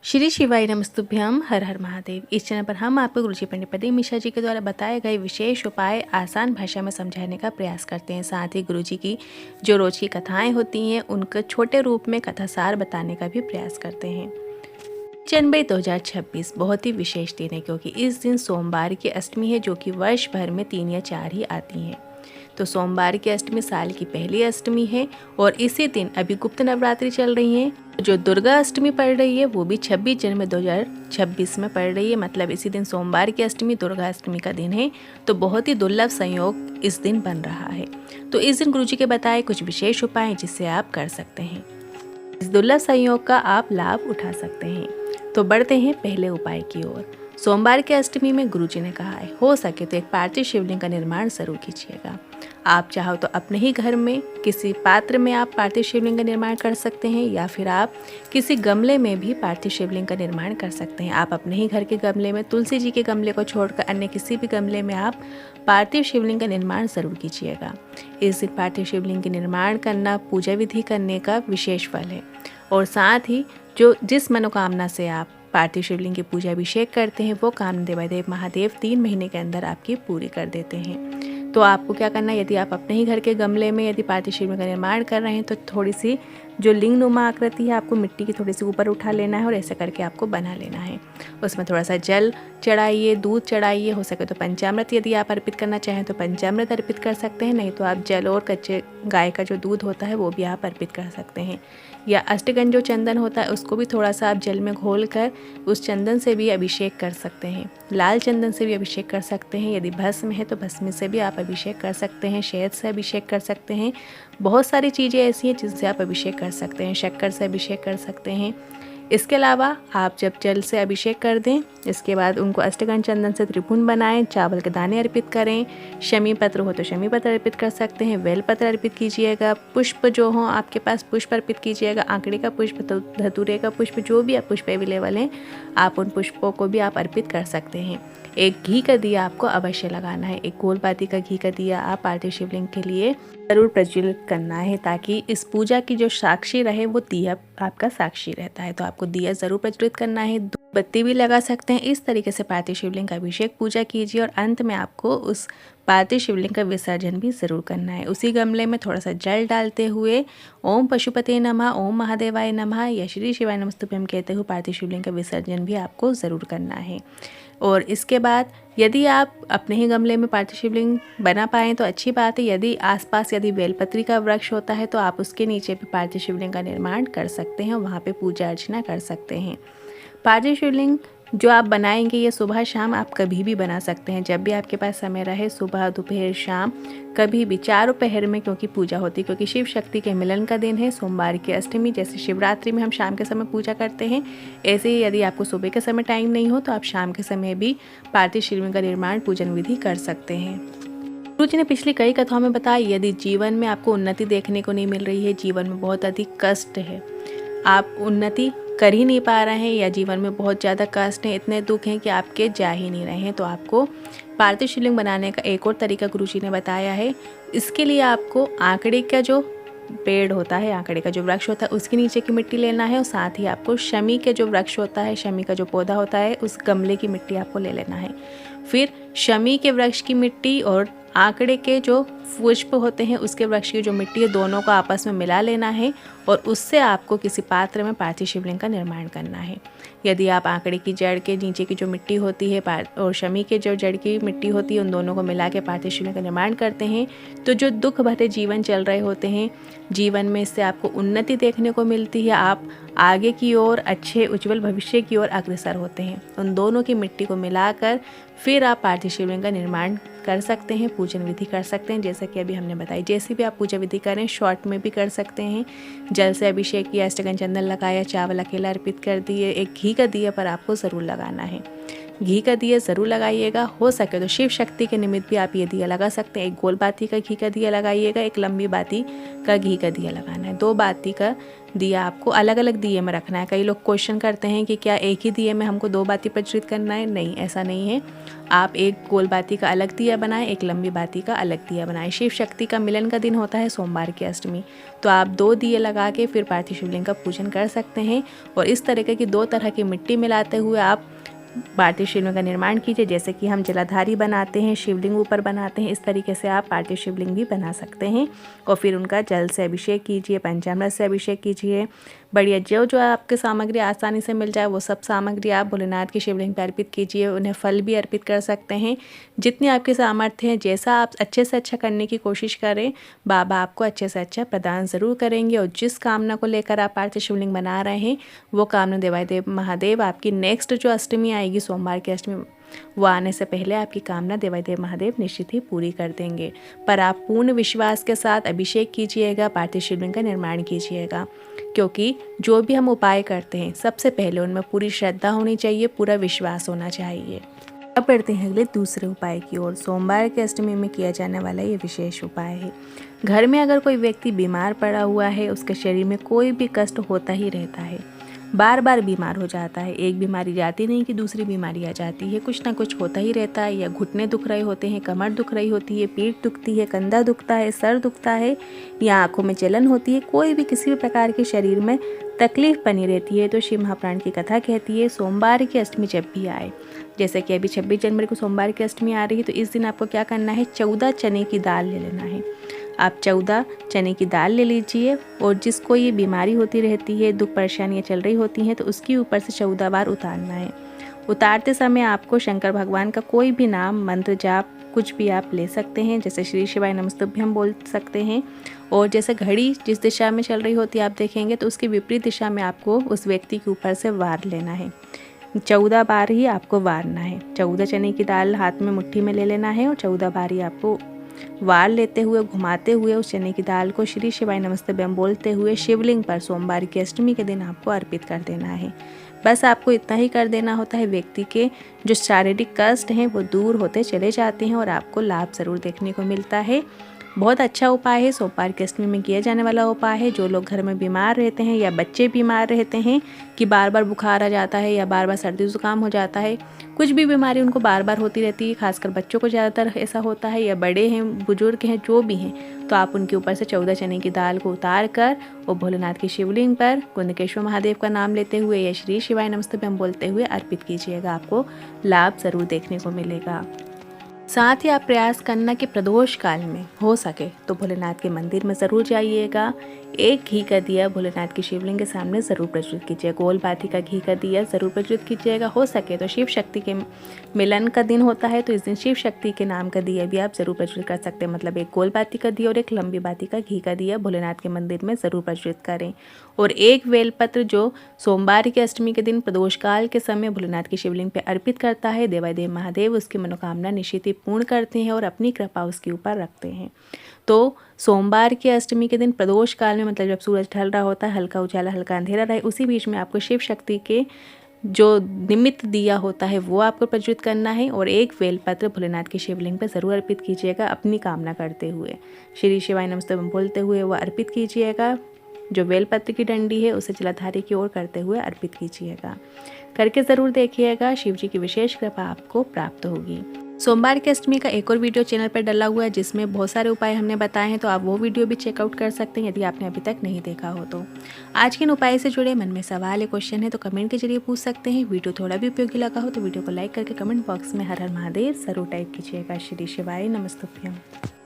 श्री शिवाय नमस्तुभ्यम हर हर महादेव। इस चैनल पर हम आपको गुरुजी पंडित प्रदीप मिश्रा जी के द्वारा बताए गए विशेष उपाय आसान भाषा में समझाने का प्रयास करते हैं। साथ ही गुरुजी की जो रोज की कथाएं होती हैं उनके छोटे रूप में कथासार बताने का भी प्रयास करते हैं। जनवरी 2026 बहुत ही विशेष दिन है क्योंकि इस दिन सोमवार की अष्टमी है जो कि वर्ष भर में 3 या 4 ही आती हैं। तो सोमवार की अष्टमी साल की पहली अष्टमी है और इसी दिन अभी गुप्त नवरात्रि चल रही है। जो दुर्गा अष्टमी पड़ रही है वो भी 26 जनवरी 2026 में पड़ रही है, मतलब इसी दिन सोमवार की अष्टमी दुर्गा अष्टमी का दिन है। तो बहुत ही दुर्लभ संयोग इस दिन बन रहा है। तो इस दिन गुरुजी के बताए कुछ विशेष उपाय हैं जिससे आप कर सकते हैं। इस दुर्लभ संयोग का आप लाभ उठा सकते हैं। तो बढ़ते हैं पहले उपाय की ओर। सोमवार की अष्टमी में गुरुजी ने कहा है हो सके तो एक पार्थिव शिवलिंग का निर्माण जरूर कीजिएगा। आप चाहो तो अपने ही घर में किसी पात्र में आप पार्थिव शिवलिंग का निर्माण कर सकते हैं या फिर आप किसी गमले में भी पार्थिव शिवलिंग का निर्माण कर सकते हैं। आप अपने ही घर के गमले में तुलसी जी के गमले को छोड़कर अन्य किसी भी गमले में आप पार्थिव शिवलिंग का निर्माण जरूर कीजिएगा। इस दिन पार्थिव शिवलिंग के निर्माण करना पूजा विधि करने का विशेष फल है और साथ ही जिस मनोकामना से आप पार्थिव शिवलिंग की पूजा अभिषेक करते हैं वो कामना देवादेव महादेव 3 महीने के अंदर आपकी पूरी कर देते हैं। तो आपको क्या करना है, यदि आप अपने ही घर के गमले में यदि पार्थिव शिवलिंग का निर्माण कर रहे हैं तो थोड़ी सी जो लिंग नुमा आकृति है आपको मिट्टी की थोड़ी सी ऊपर उठा लेना है और ऐसे करके आपको बना लेना है। उसमें थोड़ा सा जल चढ़ाइए, दूध चढ़ाइए, हो सके तो पंचामृत यदि आप अर्पित करना चाहें तो पंचामृत अर्पित कर सकते हैं, नहीं तो आप जल और कच्चे गाय का जो दूध होता है वो भी आप अर्पित कर सकते हैं। या अष्टगंध जो चंदन होता है उसको भी थोड़ा सा आप जल में घोल कर उस चंदन से भी अभिषेक कर सकते हैं। लाल चंदन से भी अभिषेक कर सकते हैं। यदि भस्म है तो भस्म से भी आप अभिषेक कर सकते हैं। शहद से अभिषेक कर सकते हैं। बहुत सारी चीज़ें ऐसी हैं जिनसे आप अभिषेक कर सकते हैं। शक्कर से अभिषेक कर सकते हैं। इसके अलावा आप जब जल से अभिषेक कर दें इसके बाद उनको अष्टगंध चंदन से त्रिभुवन बनाएं, चावल के दाने अर्पित करें। शमी पत्र हो तो शमी पत्र अर्पित कर सकते हैं। बेल पत्र अर्पित कीजिएगा। पुष्प जो हो आपके पास पुष्प अर्पित कीजिएगा। आंकड़े का पुष्प, धतूरे का पुष्प, जो भी आप पुष्प अवेलेबल हैं आप उन पुष्पों को भी आप अर्पित कर सकते हैं। एक घी का दिया आपको अवश्य लगाना है। एक गोल बाती का घी का दिया आप पार्थिव शिवलिंग के लिए जरूर प्रज्वलित करना है ताकि इस पूजा की जो साक्षी रहे वो दिया आपका साक्षी रहता है। तो आपको दिया जरूर प्रज्वलित करना है। बत्ती भी लगा सकते हैं। इस तरीके से पार्थिव शिवलिंग का अभिषेक पूजा कीजिए और अंत में आपको उस पार्थिव शिवलिंग का विसर्जन भी जरूर करना है। उसी गमले में थोड़ा सा जल डालते हुए ओम पशुपते नमः, ओम महादेवाय नमः या श्री शिवाय नमस्तुभ्यम कहते हुए पार्थिव शिवलिंग का विसर्जन भी आपको ज़रूर करना है। और इसके बाद यदि आप अपने ही गमले में पार्थिव शिवलिंग बना पाएँ तो अच्छी बात है। यदि आसपास यदि बेलपत्री का वृक्ष होता है तो आप उसके नीचे भी पार्थिव शिवलिंग का निर्माण कर सकते हैं और वहाँ पे पूजा अर्चना कर सकते हैं। पार्थिव शिवलिंग जो आप बनाएंगे ये सुबह शाम आप कभी भी बना सकते हैं, जब भी आपके पास समय रहे, सुबह दोपहर शाम कभी भी, चारों पहर में, क्योंकि पूजा होती है। क्योंकि शिव शक्ति के मिलन का दिन है। सोमवार की अष्टमी जैसे शिवरात्रि में हम शाम के समय पूजा करते हैं, ऐसे ही यदि आपको सुबह के समय टाइम नहीं हो तो आप शाम के समय भी पार्थिव शिवलिंग का निर्माण पूजन विधि कर सकते हैं। गुरुजी ने पिछली कई कथाओं में बताया यदि जीवन में आपको उन्नति देखने को नहीं मिल रही है, जीवन में बहुत अधिक कष्ट है, आप उन्नति कर ही नहीं पा रहे हैं या जीवन में बहुत ज़्यादा कष्ट है, इतने दुख हैं कि आपके जा ही नहीं रहे हैं, तो आपको पार्थिव शिवलिंग बनाने का एक और तरीका गुरुजी ने बताया है। इसके लिए आपको आंकड़े का जो पेड़ होता है, आंकड़े का जो वृक्ष होता है उसके नीचे की मिट्टी लेना है और साथ ही आपको शमी के जो वृक्ष होता है, शमी का जो पौधा होता है उस गमले की मिट्टी आपको ले लेना है। फिर शमी के वृक्ष की मिट्टी और आंकड़े के जो पुष्प होते हैं उसके वृक्ष की जो मिट्टी है दोनों को आपस में मिला लेना है और उससे आपको किसी पात्र में पार्थिव शिवलिंग का निर्माण करना है। यदि आप आंकड़े की जड़ के नीचे की जो मिट्टी होती है और शमी के जो जड़ की मिट्टी होती है उन दोनों को मिला के पार्थिव शिवलिंग का निर्माण करते हैं तो जो दुख भरे जीवन चल रहे होते हैं, जीवन में इससे आपको उन्नति देखने को मिलती है। आप आगे की ओर अच्छे उज्जवल भविष्य की ओर अग्रसर होते हैं। उन दोनों की मिट्टी को मिलाकर फिर आप पार्थिव शिवलिंग का निर्माण कर सकते हैं, पूजन विधि कर सकते हैं जैसा कि अभी हमने बताई। जैसे भी आप पूजा विधि करें, शॉर्ट में भी कर सकते हैं। जल से अभिषेक किया, अष्टगंध चंदन लगाया, चावल अकेला अर्पित कर दिए, एक घी का दिया पर आपको ज़रूर लगाना है। घी का दिया ज़रूर लगाइएगा। हो सके तो शिव शक्ति के निमित्त भी आप ये दिया लगा सकते हैं। एक गोल बाती का घी का दिया लगाइएगा, एक लंबी बाती का घी का दिया लगाना है। 2 बाती का दिया आपको अलग अलग दिए में रखना है। कई लोग क्वेश्चन करते हैं कि क्या एक ही दिए में हमको 2 बाती प्रज्वलित करना है? नहीं, ऐसा नहीं है। आप एक गोल बाती का अलग दिया बनाएं, एक लंबी बाती का अलग दिया बनाएं। शिव शक्ति का मिलन का दिन होता है सोमवार की अष्टमी, तो आप 2 दिए लगा के फिर पार्थिव शिवलिंग का पूजन कर सकते हैं। और इस तरीके की 2 तरह की मिट्टी मिलाते हुए आप पार्थिव शिवलिंग का निर्माण कीजिए। जैसे कि हम जलाधारी बनाते हैं, शिवलिंग ऊपर बनाते हैं, इस तरीके से आप पार्थिव शिवलिंग भी बना सकते हैं। और फिर उनका जल से अभिषेक कीजिए, पंचामृत से अभिषेक कीजिए। बढ़िया जो आपके सामग्री आसानी से मिल जाए वो सब सामग्री आप भोलेनाथ की शिवलिंग पर अर्पित कीजिए। उन्हें फल भी अर्पित कर सकते हैं। जितनी आपकी सामर्थ्य है, जैसा आप अच्छे से अच्छा करने की कोशिश करें, बाबा आपको अच्छे से अच्छा प्रदान ज़रूर करेंगे। और जिस कामना को लेकर आप पार्थिव शिवलिंग बना रहे हैं, वो कामना देवादेव महादेव आपकी नेक्स्ट जो अष्टमी आएगी, सोमवार की अष्टमी, वो आने से पहले आपकी कामना देवादेव महादेव निश्चित ही पूरी कर देंगे। पर आप पूर्ण विश्वास के साथ अभिषेक कीजिएगा, पार्थिव शिवलिंग का निर्माण कीजिएगा। क्योंकि जो भी हम उपाय करते हैं, सबसे पहले उनमें पूरी श्रद्धा होनी चाहिए, पूरा विश्वास होना चाहिए। अब बढ़ते हैं अगले दूसरे उपाय की ओर। सोमवार की अष्टमी में किया जाने वाला ये विशेष उपाय है। घर में अगर कोई व्यक्ति बीमार पड़ा हुआ है, उसके शरीर में कोई भी कष्ट होता ही रहता है, बार बार बीमार हो जाता है, एक बीमारी जाती नहीं कि दूसरी बीमारी आ जाती है, कुछ ना कुछ होता ही रहता है, या घुटने दुख रहे होते हैं, कमर दुख रही होती है, पीठ दुखती है, कंधा दुखता है, सर दुखता है, या आंखों में जलन होती है, कोई भी किसी भी प्रकार के शरीर में तकलीफ बनी रहती है, तो शिव महापुराण की कथा कहती है सोमवार की अष्टमी जब भी आए, जैसे कि अभी 26 जनवरी को सोमवार की अष्टमी आ रही है, तो इस दिन आपको क्या करना है, 14 चने की दाल ले लेना है। आप 14 चने की दाल ले लीजिए। और जिसको ये बीमारी होती रहती है, दुख परेशानियाँ चल रही होती हैं, तो उसके ऊपर से 14 बार उतारना है। उतारते समय आपको शंकर भगवान का कोई भी नाम, मंत्र, जाप कुछ भी आप ले सकते हैं। जैसे श्री शिवाय नमस्तुभ्यम बोल सकते हैं। और जैसे घड़ी जिस दिशा में चल रही होती है आप देखेंगे, तो उसकी विपरीत दिशा में आपको उस व्यक्ति के ऊपर से वार लेना है। 14 बार ही आपको वारना है। 14 चने की दाल हाथ में मुट्ठी में ले लेना है और 14 बार ही आपको वार लेते हुए, घुमाते हुए उस चने की दाल को श्री शिवाय नमस्तुभ्यम बोलते हुए शिवलिंग पर सोमवार की अष्टमी के दिन आपको अर्पित कर देना है। बस आपको इतना ही कर देना होता है। व्यक्ति के जो शारीरिक कष्ट हैं वो दूर होते चले जाते हैं और आपको लाभ ज़रूर देखने को मिलता है। बहुत अच्छा उपाय है, सोमवार की अष्टमी में किया जाने वाला उपाय है। जो लोग घर में बीमार रहते हैं या बच्चे बीमार रहते हैं कि बार बार बुखार आ जाता है या बार बार सर्दी जुकाम हो जाता है, कुछ भी बीमारी उनको बार बार होती रहती है, खासकर बच्चों को ज़्यादातर ऐसा होता है, या बड़े हैं, बुजुर्ग हैं, जो भी हैं, तो आप उनके ऊपर से 14 चने की दाल को उतार कर और भोलेनाथ की शिवलिंग पर कुंदकेश्वर महादेव का नाम लेते हुए या श्री शिवाय नमस्तुभ्यम बोलते हुए अर्पित कीजिएगा। आपको लाभ ज़रूर देखने को मिलेगा। साथ ही आप प्रयास करना कि प्रदोष काल में हो सके तो भोलेनाथ के मंदिर में ज़रूर जाइएगा। एक घी का दिया भोलेनाथ की शिवलिंग के सामने ज़रूर प्रज्वलित कीजिए। गोल बाती का घी का दिया ज़रूर प्रज्वलित कीजिएगा। हो सके तो शिव शक्ति के मिलन का दिन होता है, तो इस दिन शिव शक्ति के नाम का दिया भी आप ज़रूर प्रज्वलित कर सकते हैं। मतलब एक गोल बाती का दिया और एक लंबी बाती का घी का दिया भोलेनाथ के मंदिर में ज़रूर प्रज्वलित करें। और एक बेलपत्र जो सोमवार की अष्टमी के दिन प्रदोष काल के समय भोलेनाथ की शिवलिंग पर अर्पित करता है, देवादेव महादेव उसकी मनोकामना निश्चित ही पूर्ण करते हैं और अपनी कृपा उसके ऊपर रखते हैं। तो सोमवार की अष्टमी के दिन प्रदोष काल में, मतलब जब सूरज ढल रहा होता है, हल्का उजाला हल्का अंधेरा रहे, उसी बीच में आपको शिव शक्ति के जो निमित्त दिया होता है वो आपको प्रज्वलित करना है। और एक बेलपत्र भोलेनाथ की शिवलिंग पर ज़रूर अर्पित कीजिएगा, अपनी कामना करते हुए श्री शिवाय नमस्तुभ्यम बोलते हुए वो अर्पित कीजिएगा। जो बेलपत्र की डंडी है उसे जलाधारी की ओर करते हुए अर्पित कीजिएगा। करके ज़रूर देखिएगा, शिव जी की विशेष कृपा आपको प्राप्त होगी। सोमवार की अष्टमी का एक और वीडियो चैनल पर डला हुआ है जिसमें बहुत सारे उपाय हमने बताए हैं, तो आप वो वीडियो भी चेकआउट कर सकते हैं यदि आपने अभी तक नहीं देखा हो तो। आज के इन उपाय से जुड़े मन में सवाल है, क्वेश्चन है, तो कमेंट के जरिए पूछ सकते हैं। वीडियो थोड़ा भी उपयोगी लगा हो तो वीडियो को लाइक करके कमेंट बॉक्स में हर हर महादेव ज़रूर टाइप कीजिएगा। श्री शिवाय नमस्तुभ्यम।